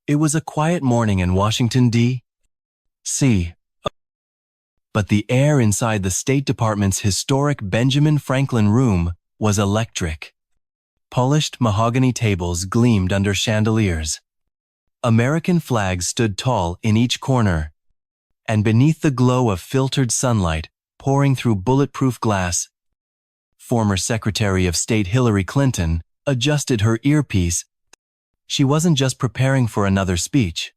It was a quiet morning in Washington, D.C., but the air inside the State Department's historic Benjamin Franklin room was electric. Polished mahogany tables gleamed under chandeliers. American flags stood tall in each corner, and beneath the glow of filtered sunlight pouring through bulletproof glass, former Secretary of State Hillary Clinton adjusted her earpiece. She wasn't just preparing for another speech.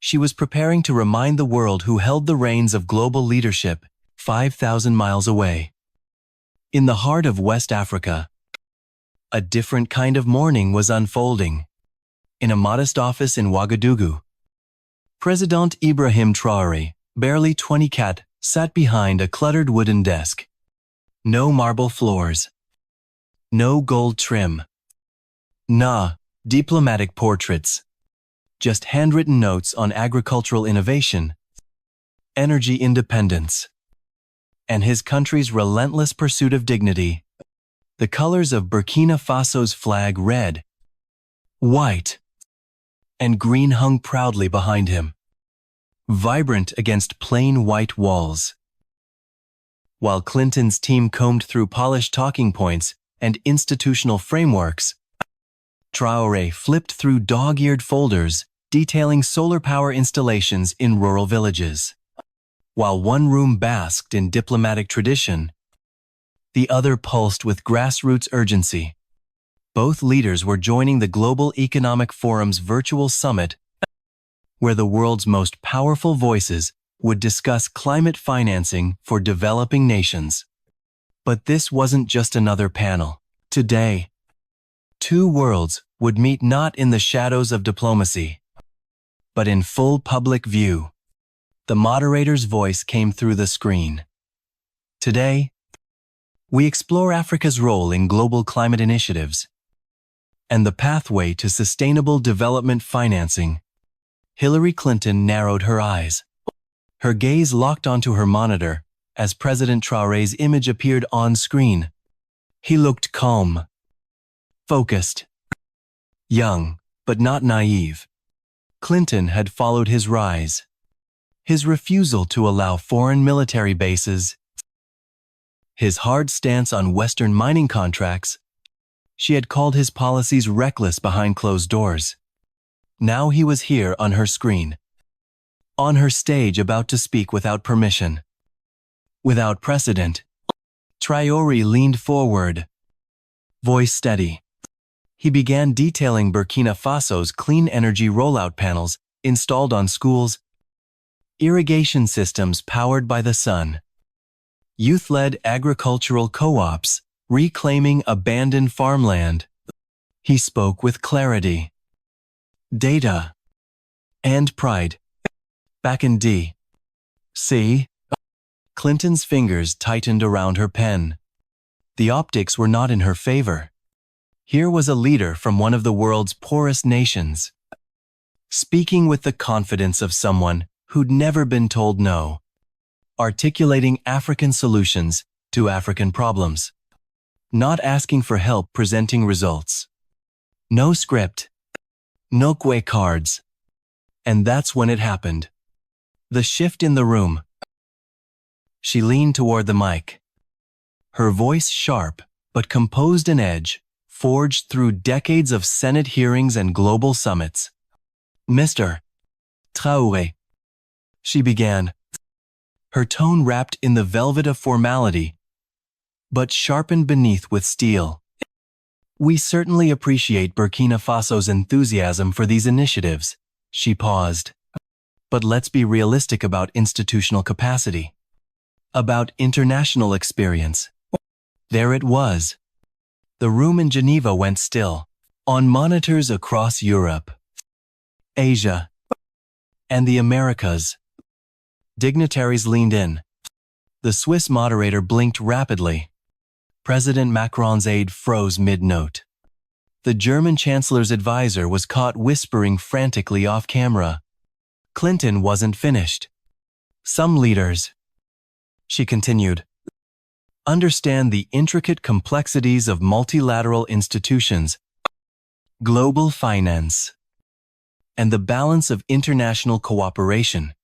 She was preparing to remind the world who held the reins of global leadership 5,000 miles away. In the heart of West Africa, a different kind of morning was unfolding. In a modest office in Ouagadougou, President Ibrahim Traoré, barely 20, sat behind a cluttered wooden desk. No marble floors. No gold trim. Nah, diplomatic portraits. Just handwritten notes on agricultural innovation, energy independence, and his country's relentless pursuit of dignity. The colors of Burkina Faso's flag, red, white, and green, hung proudly behind him, vibrant against plain white walls. While Clinton's team combed through polished talking points and institutional frameworks, Traoré flipped through dog-eared folders detailing solar power installations in rural villages. While one room basked in diplomatic tradition, the other pulsed with grassroots urgency. Both leaders were joining the Global Economic Forum's virtual summit, where the world's most powerful voices would discuss climate financing for developing nations. But this wasn't just another panel. Today, two worlds would meet not in the shadows of diplomacy, but in full public view. The moderator's voice came through the screen. Today, we explore Africa's role in global climate initiatives and the pathway to sustainable development financing. Hillary Clinton narrowed her eyes. Her gaze locked onto her monitor as President Traoré's image appeared on screen. He looked calm, focused, young, but not naive. Clinton had followed his rise, his refusal to allow foreign military bases, his hard stance on Western mining contracts. She had called his policies reckless behind closed doors. Now he was here on her screen, on her stage, about to speak without permission, without precedent. Traoré leaned forward, voice steady. He began detailing Burkina Faso's clean energy rollout panels installed on schools, irrigation systems powered by the sun, youth-led agricultural co-ops reclaiming abandoned farmland. He spoke with clarity, data, and pride. Back in D.C., Clinton's fingers tightened around her pen. The optics were not in her favor. Here was a leader from one of the world's poorest nations, speaking with the confidence of someone who'd never been told no, articulating African solutions to African problems, not asking for help, presenting results. No script, no kwe cards. And that's when it happened. The shift in the room. She leaned toward the mic, her voice sharp but composed, an edge forged through decades of Senate hearings and global summits. Mr. Traoré, she began, her tone wrapped in the velvet of formality, but sharpened beneath with steel. We certainly appreciate Burkina Faso's enthusiasm for these initiatives. She paused. But let's be realistic about institutional capacity, about international experience. There it was. The room in Geneva went still. On monitors across Europe, Asia, and the Americas, dignitaries leaned in. The Swiss moderator blinked rapidly. President Macron's aide froze mid-note. The German chancellor's advisor was caught whispering frantically off camera. Clinton wasn't finished. Some leaders, she continued, understand the intricate complexities of multilateral institutions, global finance, and the balance of international cooperation.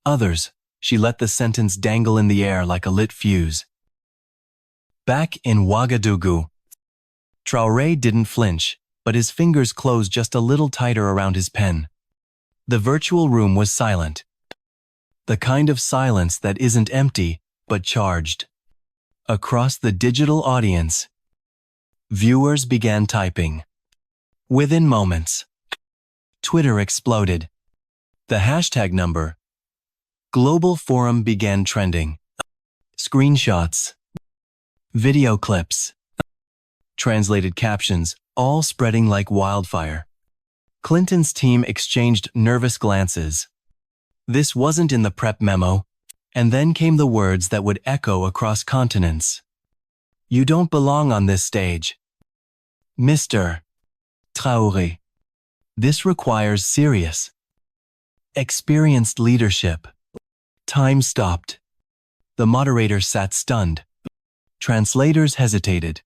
Others, she let the sentence dangle in the air like a lit fuse. Back in Ouagadougou, Traoré didn't flinch, but his fingers closed just a little tighter around his pen. The virtual room was silent. The kind of silence that isn't empty, but charged. Across the digital audience, viewers began typing. Within moments, Twitter exploded. The hashtag number, Global Forum, began trending. Screenshots, video clips, translated captions, all spreading like wildfire. Clinton's team exchanged nervous glances. This wasn't in the prep memo, and then came the words that would echo across continents. You don't belong on this stage, Mr. Traoré. This requires serious, experienced leadership. Time stopped. The moderator sat stunned. Translators hesitated.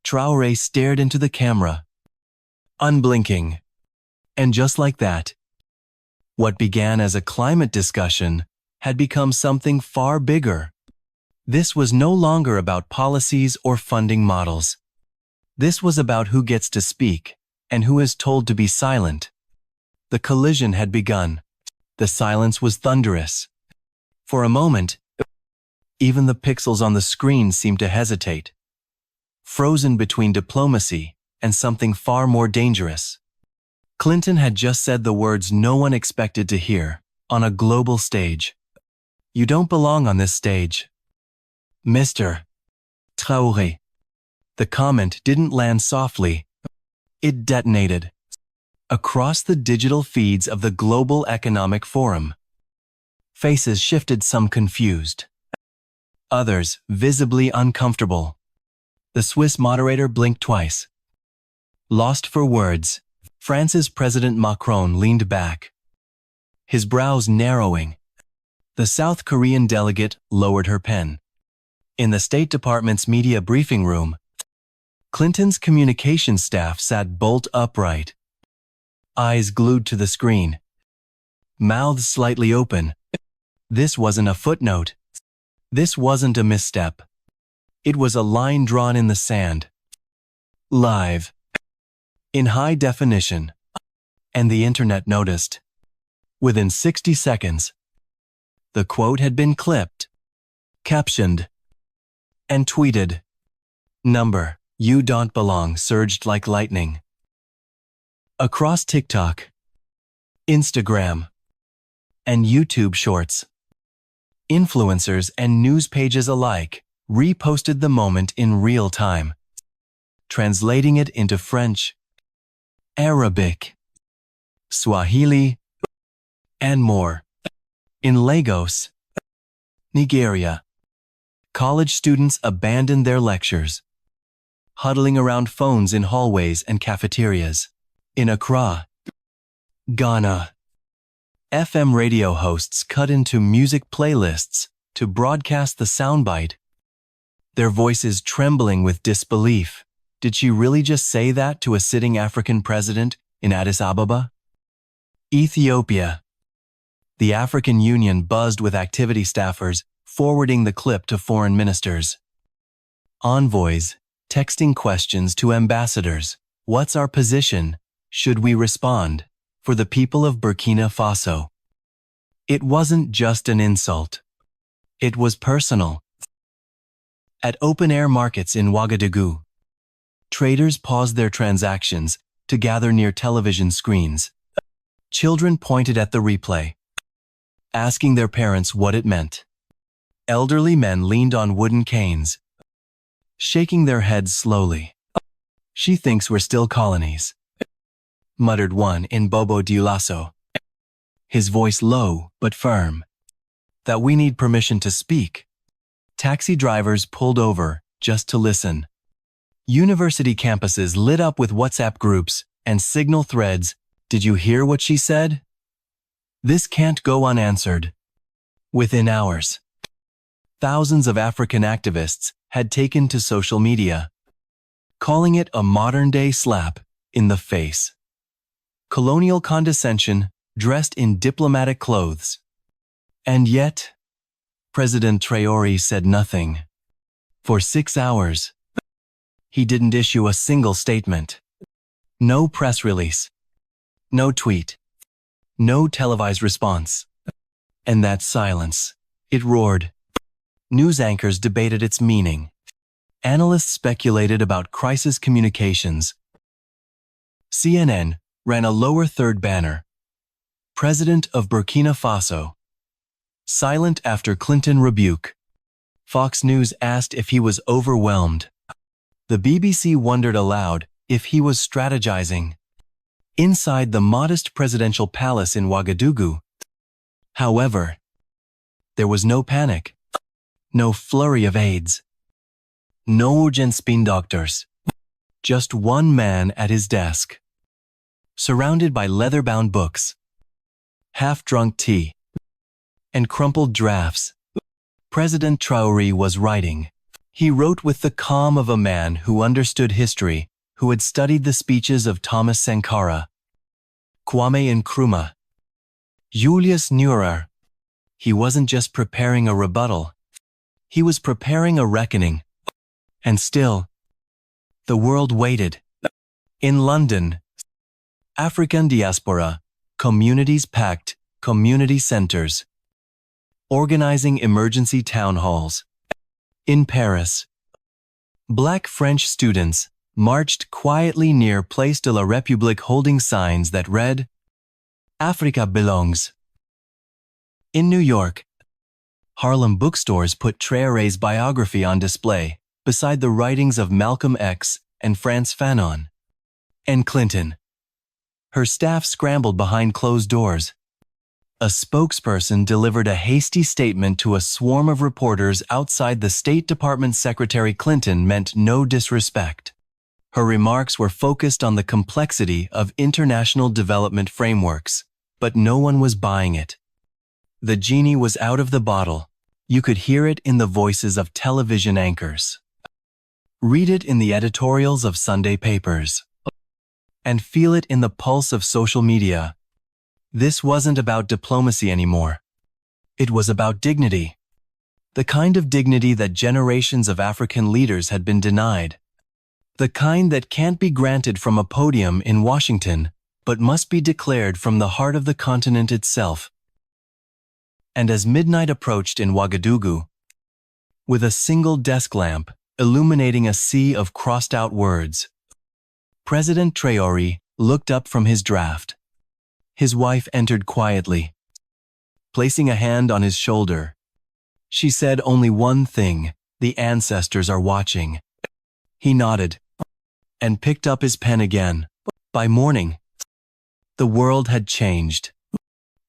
Traoré stared into the camera, unblinking. And just like that, what began as a climate discussion had become something far bigger. This was no longer about policies or funding models. This was about who gets to speak and who is told to be silent. The collision had begun. The silence was thunderous. For a moment, even the pixels on the screen seemed to hesitate, frozen between diplomacy and something far more dangerous. Clinton had just said the words no one expected to hear, on a global stage. You don't belong on this stage, Mr. Traoré. The comment didn't land softly. It detonated. Across the digital feeds of the Global Economic Forum, faces shifted, some confused, others visibly uncomfortable. The Swiss moderator blinked twice. Lost for words, France's President Macron leaned back, his brows narrowing. The South Korean delegate lowered her pen. In the State Department's media briefing room, Clinton's communications staff sat bolt upright, eyes glued to the screen, mouths slightly open. This wasn't a footnote. This wasn't a misstep. It was a line drawn in the sand. Live. In high definition. And the internet noticed. Within 60 seconds, the quote had been clipped, captioned, and tweeted. Number, you don't belong, surged like lightning. Across TikTok, Instagram, and YouTube Shorts, influencers and news pages alike reposted the moment in real time, translating it into French, Arabic, Swahili, and more. In Lagos, Nigeria, college students abandoned their lectures, huddling around phones in hallways and cafeterias. In Accra, Ghana, FM radio hosts cut into music playlists to broadcast the soundbite, their voices trembling with disbelief. Did she really just say that to a sitting African president in Addis Ababa? Ethiopia. The African Union buzzed with activity staffers forwarding the clip to foreign ministers. Envoys texting questions to ambassadors. What's our position? Should we respond? For the people of Burkina Faso, it wasn't just an insult. It was personal. At open-air markets in Ouagadougou, traders paused their transactions to gather near television screens. Children pointed at the replay, asking their parents what it meant. Elderly men leaned on wooden canes, shaking their heads slowly. She thinks we're still colonies, muttered one in Bobo Dioulasso, his voice low but firm. That we need permission to speak. Taxi drivers pulled over just to listen. University campuses lit up with WhatsApp groups and Signal threads. Did you hear what she said? This can't go unanswered. Within hours, thousands of African activists had taken to social media, calling it a modern-day slap in the face. colonial condescension dressed in diplomatic clothes. And yet, President Traoré said nothing. For 6 hours, he didn't issue a single statement. No press release. No tweet. No televised response. And that silence, it roared. News anchors debated its meaning. Analysts speculated about crisis communications. CNN ran a lower third banner. President of Burkina Faso. Silent after Clinton rebuke. Fox News asked if he was overwhelmed. The BBC wondered aloud if he was strategizing. Inside the modest presidential palace in Ouagadougou, however, there was no panic, no flurry of aides, no urgent spin doctors, just one man at his desk, surrounded by leather-bound books, half-drunk tea, and crumpled drafts. President Traoré was writing. He wrote with the calm of a man who understood history, who had studied the speeches of Thomas Sankara, Kwame Nkrumah, Julius Nyerere. He wasn't just preparing a rebuttal. He was preparing a reckoning. And still, the world waited. In London, African diaspora, communities packed, community centers, organizing emergency town halls. In Paris, Black French students marched quietly near Place de la République holding signs that read, "Africa belongs." In New York, Harlem bookstores put Traoré's biography on display beside the writings of Malcolm X and Frantz Fanon. And Clinton. Her staff scrambled behind closed doors. A spokesperson delivered a hasty statement to a swarm of reporters outside the State Department. Secretary Clinton meant no disrespect. Her remarks were focused on the complexity of international development frameworks, but no one was buying it. The genie was out of the bottle. You could hear it in the voices of television anchors. Read it in the editorials of Sunday papers. And feel it in the pulse of social media. This wasn't about diplomacy anymore. It was about dignity. The kind of dignity that generations of African leaders had been denied. The kind that can't be granted from a podium in Washington, but must be declared from the heart of the continent itself. And as midnight approached in Ouagadougou, with a single desk lamp illuminating a sea of crossed-out words, President Traoré looked up from his draft. His wife entered quietly. Placing a hand on his shoulder, she said only one thing: "The ancestors are watching." He nodded and picked up his pen again. By morning, the world had changed.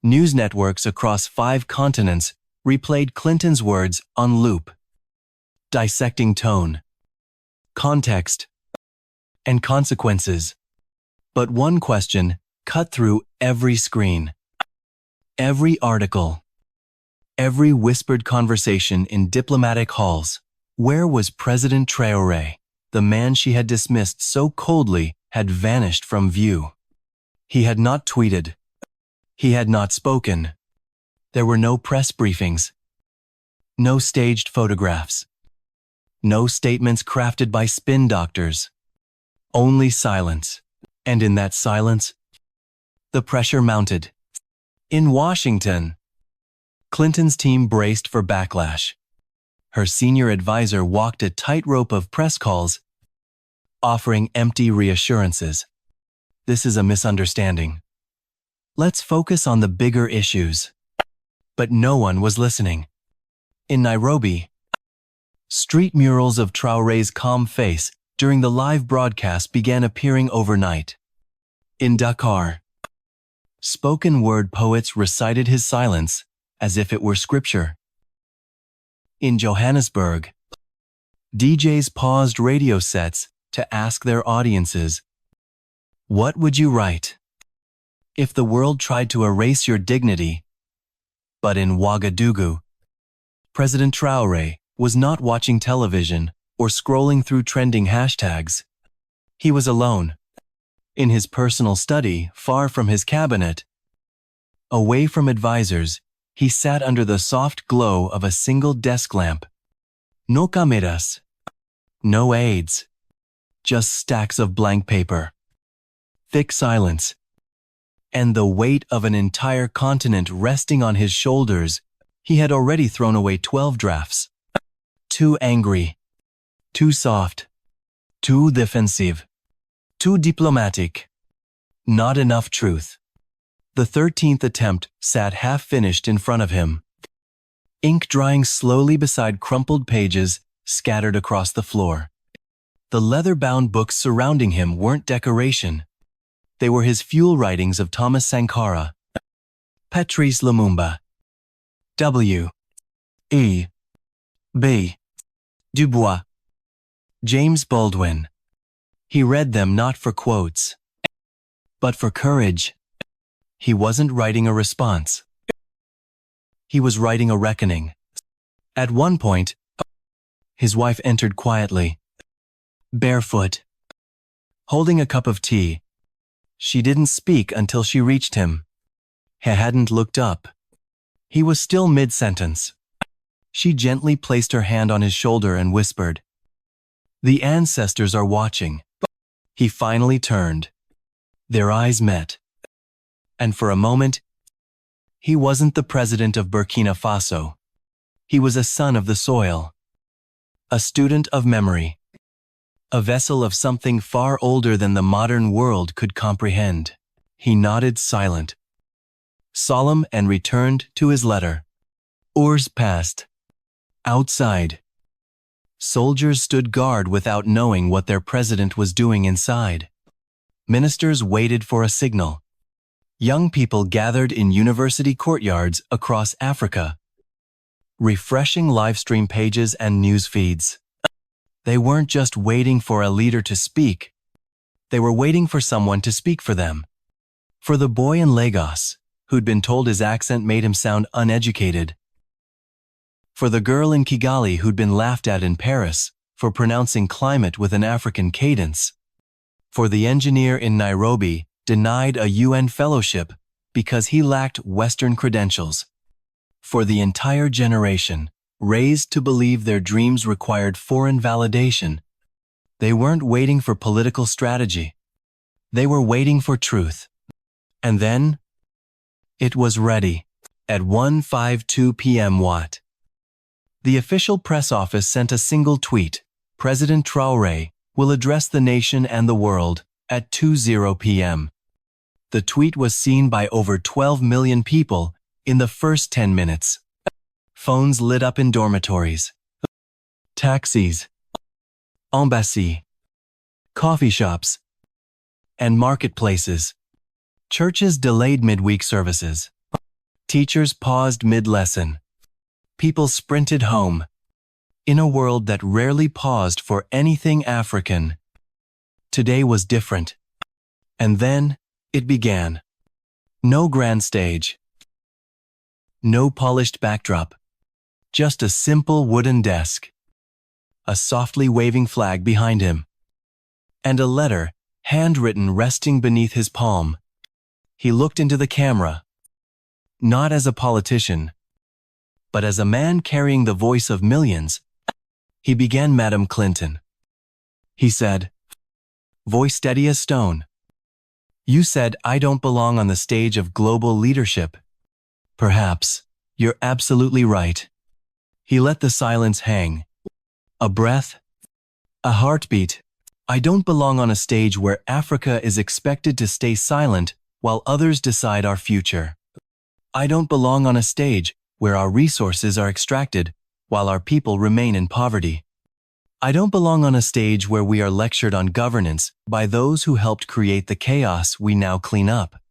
News networks across 5 continents replayed Clinton's words on loop, dissecting tone, context, and consequences. But one question cut through every screen, every article, every whispered conversation in diplomatic halls. Where was President Traoré? The man she had dismissed so coldly had vanished from view. He had not tweeted. He had not spoken. There were no press briefings, no staged photographs, no statements crafted by spin doctors. Only silence. And in that silence, the pressure mounted. In Washington, Clinton's team braced for backlash. Her senior advisor walked a tightrope of press calls, offering empty reassurances. This is a misunderstanding. Let's focus on the bigger issues. But no one was listening. In Nairobi, street murals of Traoré's calm face during the live broadcast began appearing overnight. In Dakar, spoken word poets recited his silence as if it were scripture. In Johannesburg, DJs paused radio sets to ask their audiences, "What would you write if the world tried to erase your dignity?" But in Ouagadougou, President Traoré was not watching television or scrolling through trending hashtags. He was alone, In his personal study, far from his cabinet, away from advisors, he sat under the soft glow of a single desk lamp. No cameras. No aides. Just stacks of blank paper. Thick silence. And the weight of an entire continent resting on his shoulders. He had already thrown away 12 drafts. Too angry. Too soft. Too defensive. Too diplomatic. Not enough truth. The 13th attempt sat half-finished in front of him. Ink drying slowly beside crumpled pages scattered across the floor. The leather-bound books surrounding him weren't decoration. They were his fuel writings of Thomas Sankara, Patrice Lumumba, W. E. B. Du Bois, James Baldwin. He read them not for quotes, but for courage. He wasn't writing a response. He was writing a reckoning. At one point, his wife entered quietly, barefoot, holding a cup of tea. She didn't speak until she reached him. He hadn't looked up. He was still mid-sentence. She gently placed her hand on his shoulder and whispered, "The ancestors are watching." He finally turned. Their eyes met. And for a moment, he wasn't the president of Burkina Faso. He was a son of the soil, a student of memory, a vessel of something far older than the modern world could comprehend. He nodded silent, solemn, and returned to his letter. Hours passed. Outside, soldiers stood guard without knowing what their president was doing inside. Ministers waited for a signal. Young people gathered in university courtyards across Africa, refreshing livestream pages and news feeds. They weren't just waiting for a leader to speak. They were waiting for someone to speak for them. For the boy in Lagos, who'd been told his accent made him sound uneducated. For the girl in Kigali who'd been laughed at in Paris for pronouncing climate with an African cadence. For the engineer in Nairobi denied a UN fellowship because he lacked Western credentials. For the entire generation, raised to believe their dreams required foreign validation. They weren't waiting for political strategy. They were waiting for truth. And then, it was ready. At 1:52 p.m. Watt. The official press office sent a single tweet. President Traoré will address the nation and the world at 2:00 p.m. The tweet was seen by over 12 million people in the first 10 minutes. Phones lit up in dormitories, taxis, embassies, coffee shops, and marketplaces. Churches delayed midweek services. Teachers paused mid-lesson. People sprinted home. In a world that rarely paused for anything African, today was different. And then, it began. No grand stage. No polished backdrop. Just a simple wooden desk. A softly waving flag behind him. And a letter, handwritten, resting beneath his palm. He looked into the camera. Not as a politician, but as a man carrying the voice of millions. He began, "Madam Clinton," he said, voice steady as stone. "You said I don't belong on the stage of global leadership. Perhaps you're absolutely right." He let the silence hang. A breath, a heartbeat. "I don't belong on a stage where Africa is expected to stay silent while others decide our future. I don't belong on a stage where our resources are extracted while our people remain in poverty. I don't belong on a stage where we are lectured on governance by those who helped create the chaos we now clean up."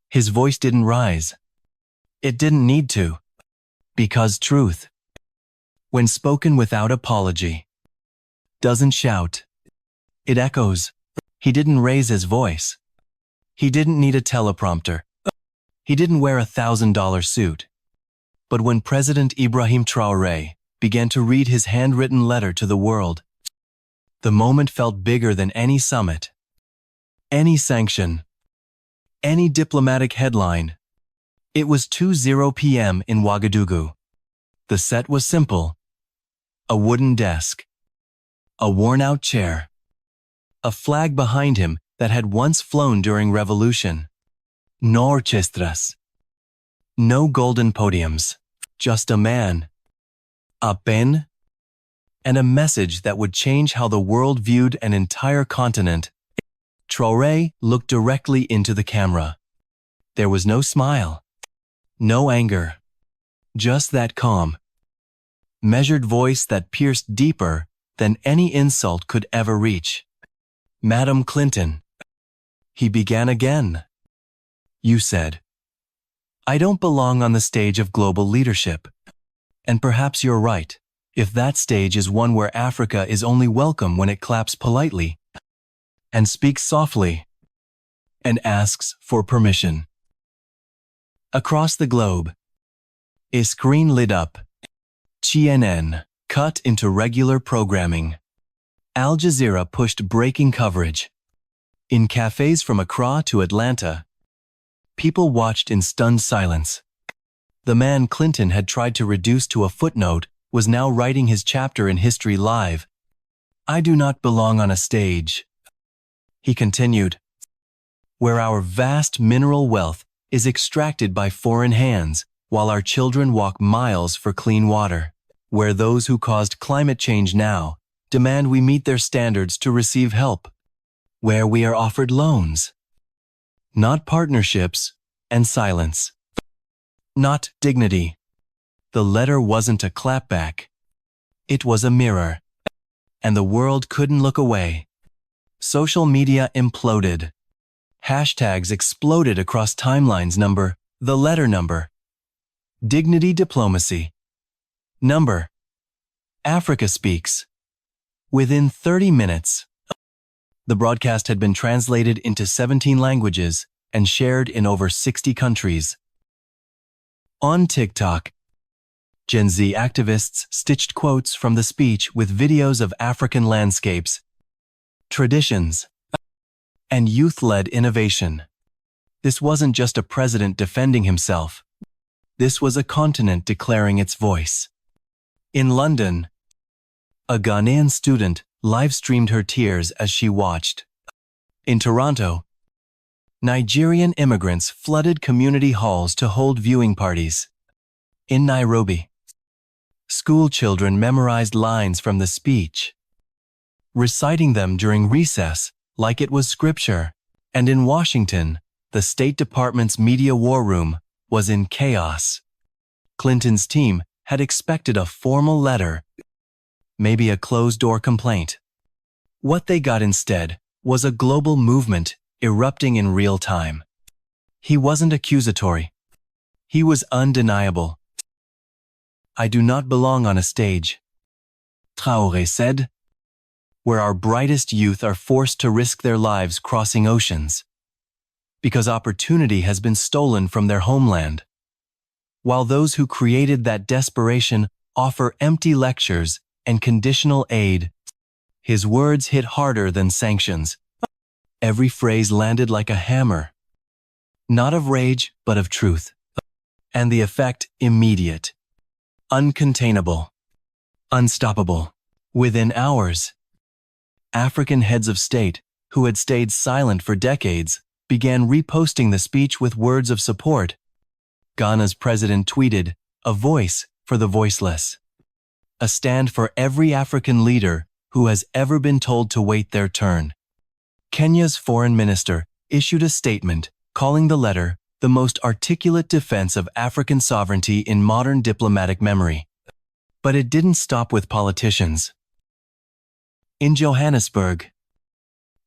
His voice didn't rise. It didn't need to. Because truth, when spoken without apology, doesn't shout. It echoes. He didn't raise his voice. He didn't need a teleprompter. He didn't wear a $1,000 suit. But when President Ibrahim Traoré began to read his handwritten letter to the world, the moment felt bigger than any summit. any sanction, any diplomatic headline. It was 2:00 p.m. in Ouagadougou. The set was simple. A wooden desk, a worn-out chair, a flag behind him that had once flown during revolution. No orchestras, no golden podiums, just a man, a pen, and a message that would change how the world viewed an entire continent. Traoré looked directly into the camera. There was no smile, no anger, just that calm, measured voice that pierced deeper than any insult could ever reach. Madam Clinton. He began again. You said, I don't belong on the stage of global leadership. And perhaps you're right, if that stage is one where Africa is only welcome when it claps politely, and speaks softly, and asks for permission. Across the globe, a screen lit up. CNN cut into regular programming. Al Jazeera pushed breaking coverage. In cafes from Accra to Atlanta, people watched in stunned silence. The man Clinton had tried to reduce to a footnote was now writing his chapter in history live. I do not belong on a stage, he continued, where our vast mineral wealth is extracted by foreign hands while our children walk miles for clean water, where those who caused climate change now demand we meet their standards to receive help, where we are offered loans, not partnerships, and silence, not dignity. The letter wasn't a clapback. It was a mirror, and the world couldn't look away. Social media imploded. Hashtags exploded across timelines. The letter number. Dignity diplomacy. Number. Africa speaks. Within 30 minutes, the broadcast had been translated into 17 languages and shared in over 60 countries. On TikTok, Gen Z activists stitched quotes from the speech with videos of African landscapes, traditions, and youth-led innovation. This wasn't just a president defending himself. This was a continent declaring its voice. In London, a Ghanaian student live-streamed her tears as she watched. In Toronto, Nigerian immigrants flooded community halls to hold viewing parties. In Nairobi, school children memorized lines from the speech, reciting them during recess like it was scripture. And in Washington, the State Department's media war room was in chaos. Clinton's team had expected a formal letter, maybe a closed-door complaint. What they got instead was a global movement erupting in real time. He wasn't accusatory. He was undeniable. I do not belong on a stage, Traoré said, where our brightest youth are forced to risk their lives crossing oceans, because opportunity has been stolen from their homeland, while those who created that desperation offer empty lectures and conditional aid. His words hit harder than sanctions. Every phrase landed like a hammer, not of rage, but of truth. And the effect immediate, uncontainable, unstoppable. Within hours, African heads of state, who had stayed silent for decades, began reposting the speech with words of support. Ghana's president tweeted, "A voice for the voiceless. A stand for every African leader who has ever been told to wait their turn." Kenya's foreign minister issued a statement calling the letter the most articulate defense of African sovereignty in modern diplomatic memory. But it didn't stop with politicians. In Johannesburg,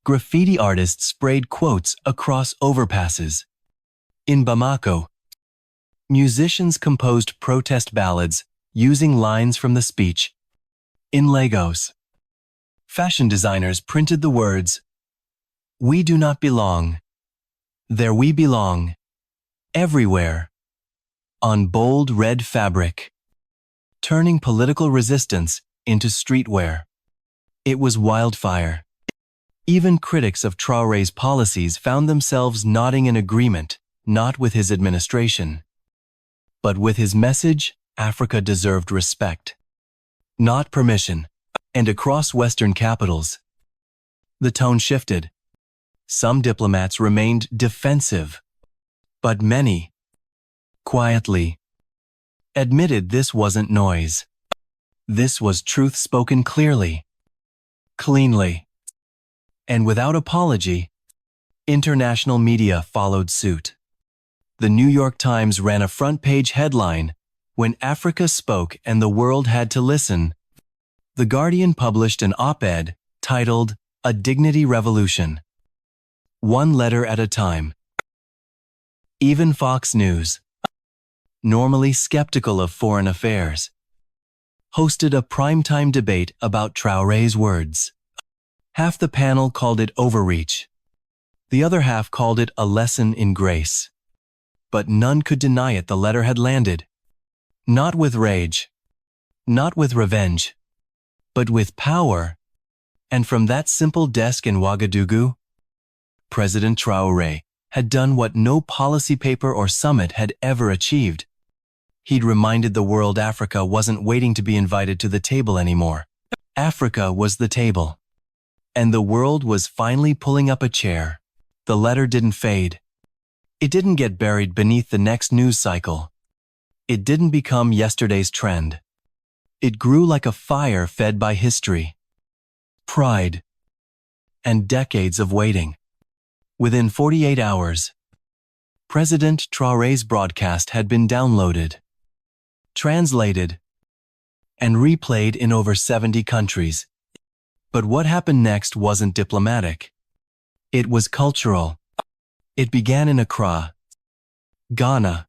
graffiti artists sprayed quotes across overpasses. In Bamako, musicians composed protest ballads using lines from the speech. In Lagos, fashion designers printed the words, "We do not belong. There we belong. Everywhere," on bold red fabric, turning political resistance into streetwear. It was wildfire. Even critics of Traoré's policies found themselves nodding in agreement, not with his administration, but with his message. Africa deserved respect, not permission. And across Western capitals, the tone shifted. Some diplomats remained defensive, but many, quietly, admitted this wasn't noise. This was truth spoken clearly, cleanly, and without apology. International media followed suit. The New York Times ran a front-page headline, "When Africa Spoke and the World Had to Listen." The Guardian published an op-ed titled, "A Dignity Revolution. One Letter at a Time." Even Fox News, normally skeptical of foreign affairs, hosted a primetime debate about Traoré's words. Half the panel called it overreach. The other half called it a lesson in grace. But none could deny it. The letter had landed. Not with rage, not with revenge, but with power. And from that simple desk in Ouagadougou, President Traoré had done what no policy paper or summit had ever achieved. He'd reminded the world Africa wasn't waiting to be invited to the table anymore. Africa was the table. And the world was finally pulling up a chair. The letter didn't fade. It didn't get buried beneath the next news cycle. It didn't become yesterday's trend. It grew like a fire fed by history, pride, and decades of waiting. Within 48 hours, President Traoré's broadcast had been downloaded, translated, and replayed in over 70 countries. But what happened next wasn't diplomatic. It was cultural. It began in Accra, Ghana,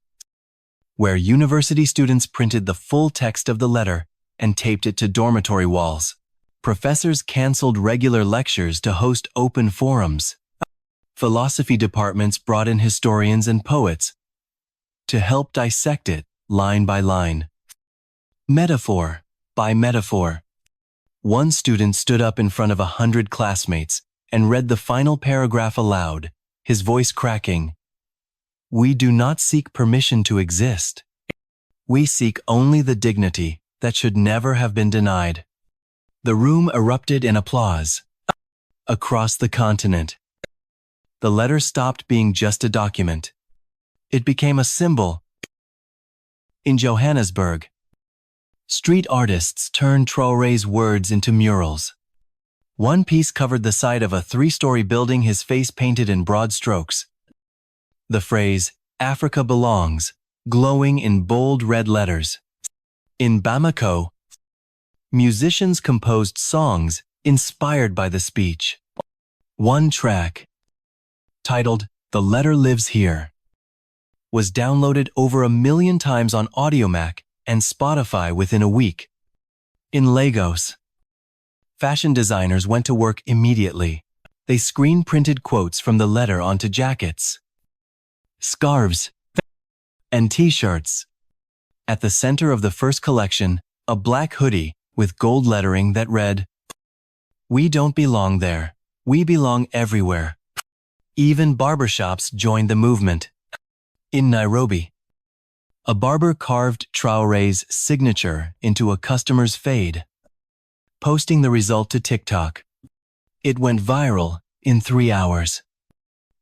where university students printed the full text of the letter and taped it to dormitory walls. Professors canceled regular lectures to host open forums. Philosophy departments brought in historians and poets to help dissect it line by line, metaphor by metaphor. One student stood up in front of 100 classmates and read the final paragraph aloud, his voice cracking. "We do not seek permission to exist. We seek only the dignity that should never have been denied." The room erupted in applause. Across the continent, the letter stopped being just a document. It became a symbol. In Johannesburg, street artists turned Traoré's words into murals. One piece covered the side of a 3-story building, his face painted in broad strokes. The phrase, "Africa belongs," glowing in bold red letters. In Bamako, musicians composed songs inspired by the speech. One track, titled "The Letter Lives Here," was downloaded over 1 million times on Audiomack and Spotify within a week. In Lagos, fashion designers went to work immediately. They screen-printed quotes from the letter onto jackets, scarves, and t-shirts. At the center of the first collection, a black hoodie with gold lettering that read, "We don't belong there. We belong everywhere." Even barbershops joined the movement. In Nairobi, a barber carved Traoré's signature into a customer's fade, posting the result to TikTok. It went viral in 3 hours.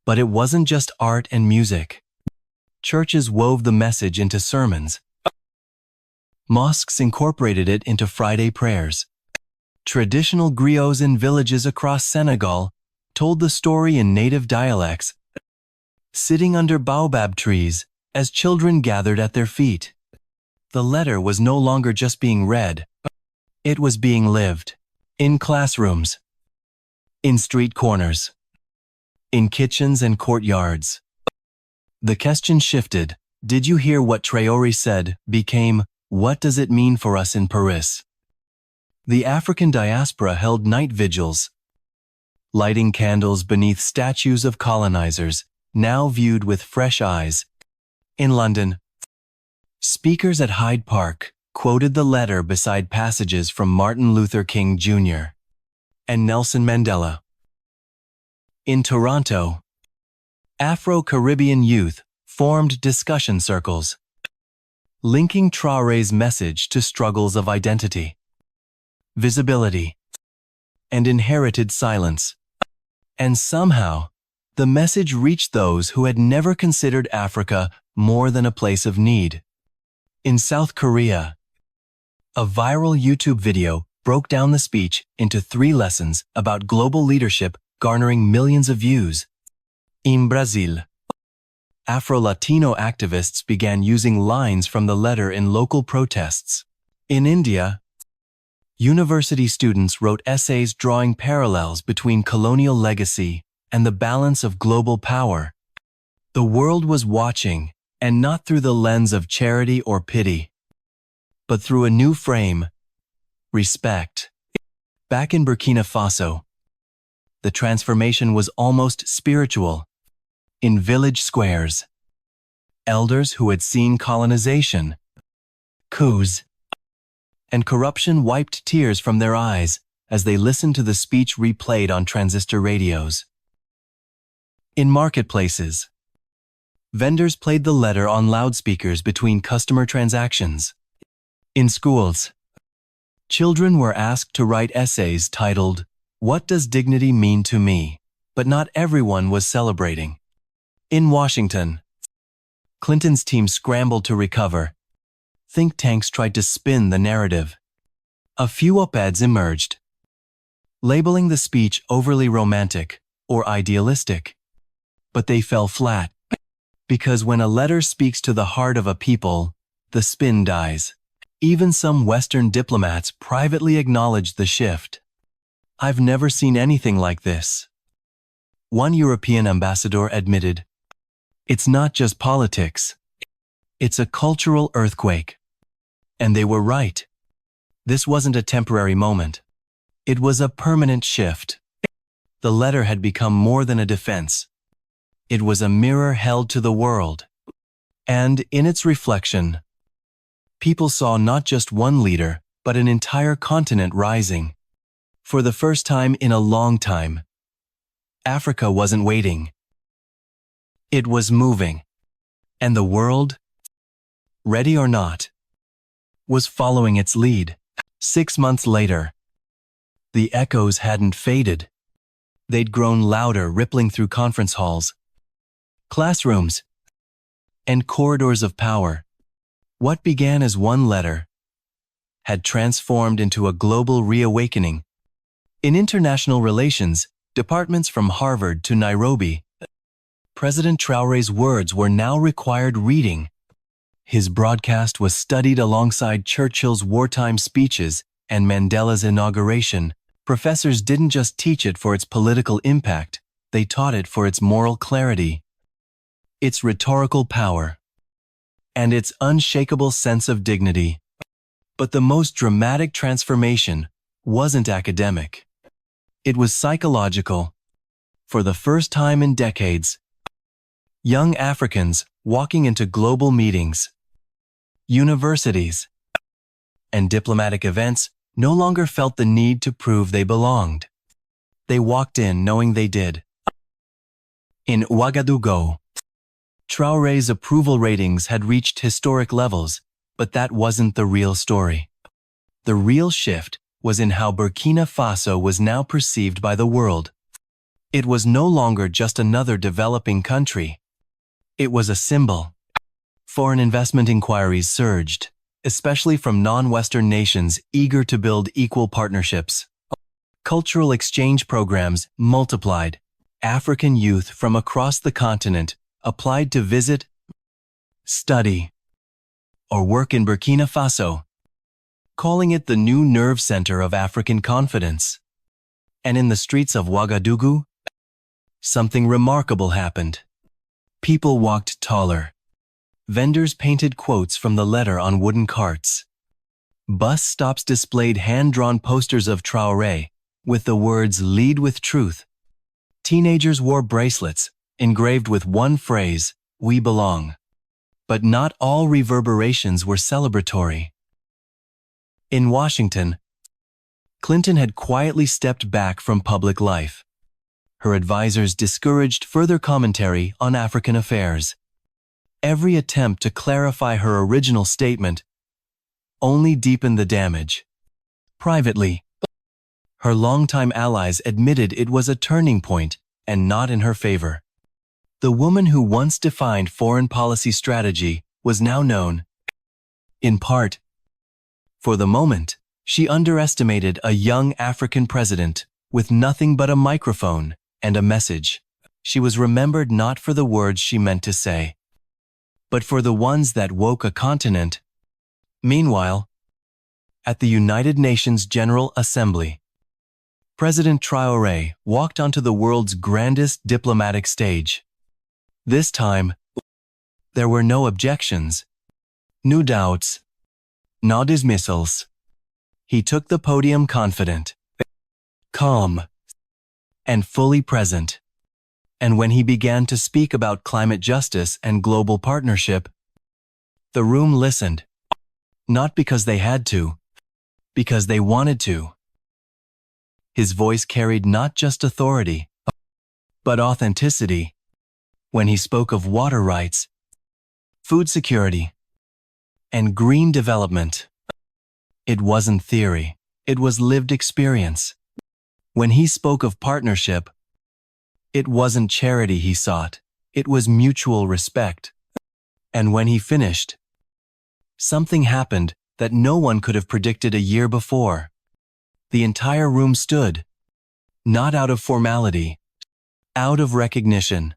But it wasn't just art and music. Churches wove the message into sermons. Mosques incorporated it into Friday prayers. Traditional griots in villages across Senegal told the story in native dialects, sitting under baobab trees as children gathered at their feet. The letter was no longer just being read. It was being lived. In classrooms, in street corners, in kitchens and courtyards. The question shifted. Did you hear what Traoré said? Became, what does it mean for us in Paris? The African diaspora held night vigils, lighting candles beneath statues of colonizers, now viewed with fresh eyes. In London, speakers at Hyde Park quoted the letter beside passages from Martin Luther King Jr. and Nelson Mandela. In Toronto, Afro-Caribbean youth formed discussion circles, linking Traoré's message to struggles of identity, visibility, and inherited silence. And somehow, the message reached those who had never considered Africa more than a place of need. In South Korea, a viral YouTube video broke down the speech into 3 lessons about global leadership, garnering millions of views. In Brazil, Afro-Latino activists began using lines from the letter in local protests. In India, university students wrote essays drawing parallels between colonial legacy and the balance of global power. The world was watching, and not through the lens of charity or pity, but through a new frame: respect. Back in Burkina Faso, the transformation was almost spiritual. In village squares, elders who had seen colonization, coups, and corruption wiped tears from their eyes as they listened to the speech replayed on transistor radios. In marketplaces, vendors played the letter on loudspeakers between customer transactions. In schools, children were asked to write essays titled, "What Does Dignity Mean to Me?" But not everyone was celebrating. In Washington, Clinton's team scrambled to recover. Think tanks tried to spin the narrative. A few op-eds emerged, labeling the speech overly romantic or idealistic. But they fell flat, because when a letter speaks to the heart of a people, the spin dies. Even some Western diplomats privately acknowledged the shift. "I've never seen anything like this." One European ambassador admitted, "It's not just politics. It's a cultural earthquake." And they were right. This wasn't a temporary moment. It was a permanent shift. The letter had become more than a defense. It was a mirror held to the world. And in its reflection, people saw not just one leader, but an entire continent rising. For the first time in a long time, Africa wasn't waiting. It was moving. And the world, ready or not, was following its lead. 6 months later, the echoes hadn't faded. They'd grown louder, rippling through conference halls, classrooms, and corridors of power. What began as one letter had transformed into a global reawakening. In international relations, departments from Harvard to Nairobi, President Traoré's words were now required reading. His broadcast was studied alongside Churchill's wartime speeches and Mandela's inauguration. Professors didn't just teach it for its political impact, they taught it for its moral clarity, its rhetorical power, and its unshakable sense of dignity. But the most dramatic transformation wasn't academic. It was psychological. For the first time in decades, young Africans walking into global meetings, universities, and diplomatic events no longer felt the need to prove they belonged. They walked in knowing they did. In Ouagadougou, Traoré's approval ratings had reached historic levels, but that wasn't the real story. The real shift was in how Burkina Faso was now perceived by the world. It was no longer just another developing country. It was a symbol. Foreign investment inquiries surged, especially from non-Western nations eager to build equal partnerships. Cultural exchange programs multiplied. African youth from across the continent applied to visit, study, or work in Burkina Faso, calling it the new nerve center of African confidence. And in the streets of Ouagadougou, something remarkable happened. People walked taller. Vendors painted quotes from the letter on wooden carts. Bus stops displayed hand-drawn posters of Traoré with the words "Lead with Truth." Teenagers wore bracelets engraved with one phrase, "We belong." But not all reverberations were celebratory. In Washington, Clinton had quietly stepped back from public life. Her advisors discouraged further commentary on African affairs. Every attempt to clarify her original statement only deepened the damage. Privately, her longtime allies admitted it was a turning point and not in her favor. The woman who once defined foreign policy strategy was now known, in part, for the moment, she underestimated a young African president with nothing but a microphone and a message. She was remembered not for the words she meant to say, but for the ones that woke a continent. Meanwhile, at the United Nations General Assembly, President Traoré walked onto the world's grandest diplomatic stage. This time, there were no objections, no doubts, no dismissals. He took the podium confident, calm, and fully present. And when he began to speak about climate justice and global partnership, the room listened, not because they had to, because they wanted to. His voice carried not just authority, but authenticity. When he spoke of water rights, food security, and green development, it wasn't theory, it was lived experience. When he spoke of partnership, it wasn't charity he sought, it was mutual respect. And when he finished, something happened that no one could have predicted a year before. The entire room stood, not out of formality, out of recognition.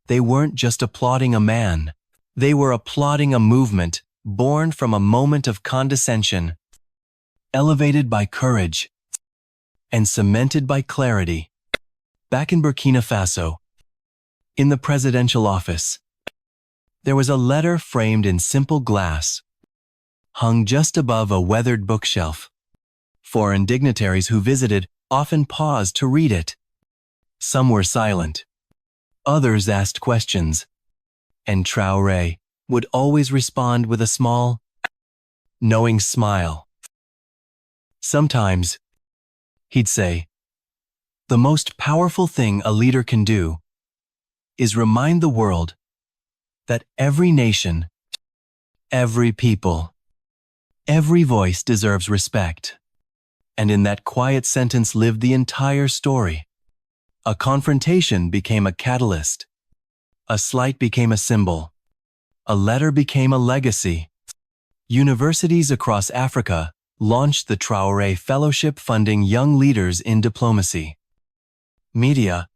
They weren't just applauding a man, they were applauding a movement born from a moment of condescension, elevated by courage, and cemented by clarity. Back in Burkina Faso, in the presidential office, there was a letter framed in simple glass, hung just above a weathered bookshelf. Foreign dignitaries who visited often paused to read it. Some were silent. Others asked questions. And Traoré would always respond with a small, knowing smile. Sometimes, he'd say, "The most powerful thing a leader can do is remind the world that every nation, every people, every voice deserves respect." And in that quiet sentence lived the entire story. A confrontation became a catalyst. A slight became a symbol. A letter became a legacy. Universities across Africa launched the Traoré Fellowship funding young leaders in diplomacy, media,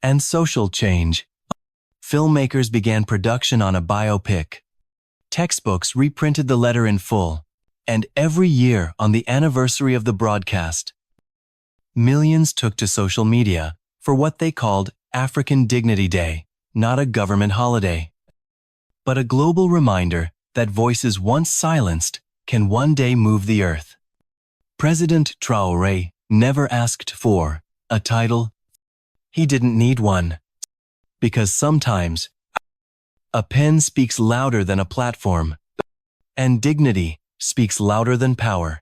and social change. Filmmakers began production on a biopic. Textbooks reprinted the letter in full. And every year on the anniversary of the broadcast, millions took to social media for what they called African Dignity Day, not a government holiday, but a global reminder that voices once silenced can one day move the earth. President Traoré never asked for a title. He didn't need one. Because sometimes, a pen speaks louder than a platform, and dignity speaks louder than power.